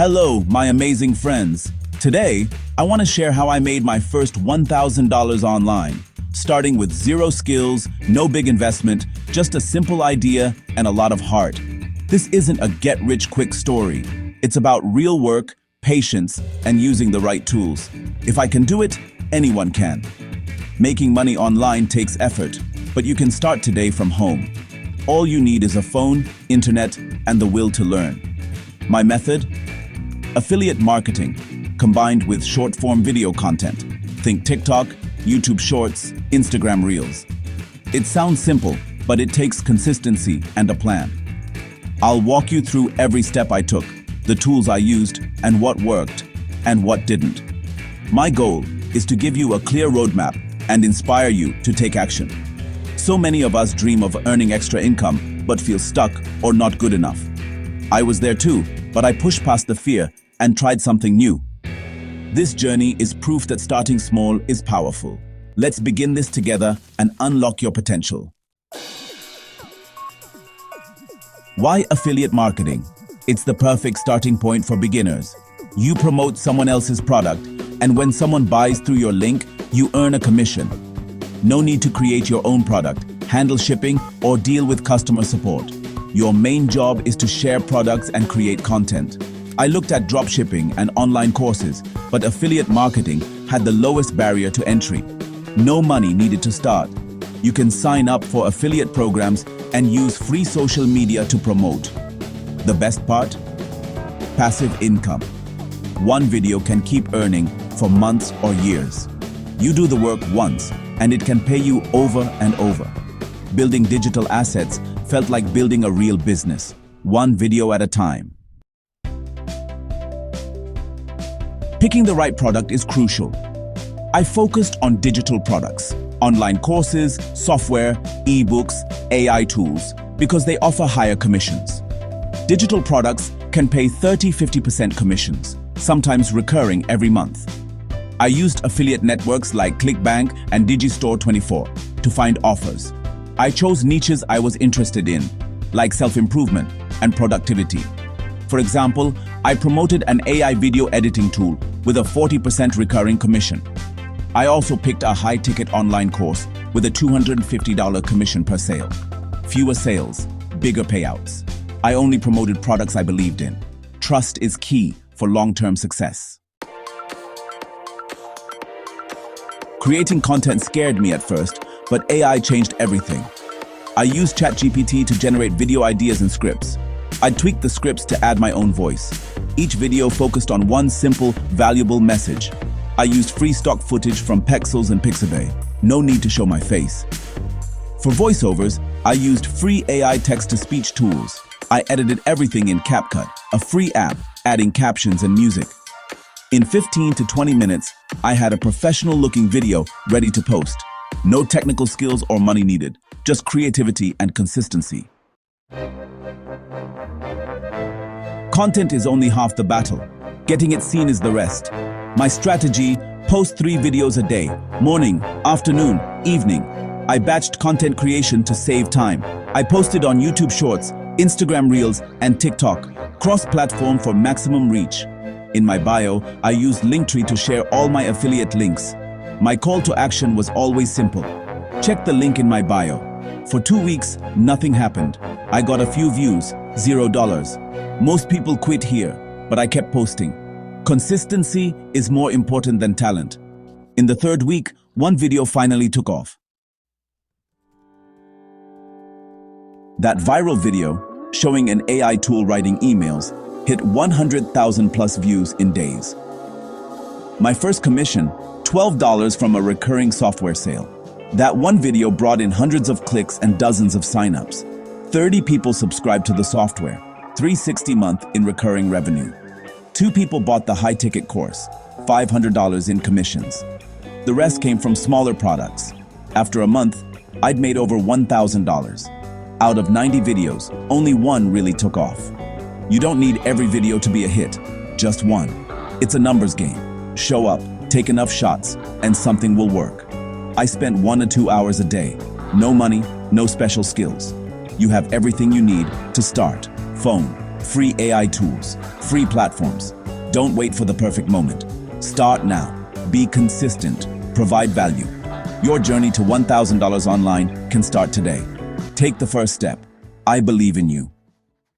Hello, my amazing friends. Today, I want to share how I made my first $1,000 online, starting with zero skills, no big investment, just a simple idea and a lot of heart. This isn't a get-rich-quick story. It's about real work, patience, and using the right tools. If I can do it, anyone can. Making money online takes effort, but you can start today from home. All you need is a phone, internet, and the will to learn. My method? Affiliate marketing, combined with short-form video content. Think TikTok, YouTube Shorts, Instagram Reels. It sounds simple, but it takes consistency and a plan. I'll walk you through every step I took, the tools I used, and what worked, and what didn't. My goal is to give you a clear roadmap and inspire you to take action. So many of us dream of earning extra income, but feel stuck or not good enough. I was there too, but I pushed past the fear and tried something new. This journey is proof that starting small is powerful. Let's begin this together and unlock your potential. Why affiliate marketing? It's the perfect starting point for beginners. You promote someone else's product, and when someone buys through your link, you earn a commission. No need to create your own product, handle shipping, or deal with customer support. Your main job is to share products and create content. I looked at dropshipping and online courses, but affiliate marketing had the lowest barrier to entry. No money needed to start. You can sign up for affiliate programs and use free social media to promote. The best part? Passive income. One video can keep earning for months or years. You do the work once, and it can pay you over and over. Building digital assets felt like building a real business, one video at a time. Picking the right product is crucial. I focused on digital products, online courses, software, ebooks, AI tools, because they offer higher commissions. Digital products can pay 30–50% commissions, sometimes recurring every month. I used affiliate networks like ClickBank and Digistore24 to find offers. I chose niches I was interested in, like self-improvement and productivity. For example, I promoted an AI video editing tool with a 40% recurring commission. I also picked a high-ticket online course with a $250 commission per sale. Fewer sales, bigger payouts. I only promoted products I believed in. Trust is key for long-term success. Creating content scared me at first, but AI changed everything. I used ChatGPT to generate video ideas and scripts. I tweaked the scripts to add my own voice. Each video focused on one simple, valuable message. I used free stock footage from Pexels and Pixabay. No need to show my face. For voiceovers, I used free AI text-to-speech tools. I edited everything in CapCut, a free app, adding captions and music. In 15 to 20 minutes, I had a professional-looking video ready to post. No technical skills or money needed, just creativity and consistency. Content is only half the battle. Getting it seen is the rest. My strategy: post 3 videos a day, morning, afternoon, evening. I batched content creation to save time. I posted on YouTube Shorts, Instagram Reels, and TikTok, cross-platform for maximum reach. In my bio, I used Linktree to share all my affiliate links. My call to action was always simple. Check the link in my bio. For 2 weeks, nothing happened. I got a few views, $0. Most people quit here, but I kept posting. Consistency is more important than talent. In the 3rd week, one video finally took off. That viral video, showing an AI tool writing emails, hit 100,000 plus views in days. My first commission, $12 from a recurring software sale. That one video brought in hundreds of clicks and dozens of signups. 30 people subscribed to the software, $360 a month in recurring revenue. 2 people bought the high-ticket course, $500 in commissions. The rest came from smaller products. After a month, I'd made over $1,000. Out of 90 videos, only one really took off. You don't need every video to be a hit, just one. It's a numbers game. Show up, take enough shots, and something will work. I spent 1 to 2 hours a day. No money, no special skills. You have everything you need to start: phone, Free AI tools, free platforms. Don't wait for the perfect moment. Start now. Be consistent. Provide value. Your journey to $1,000 online can start today. Take the first step. I believe in you.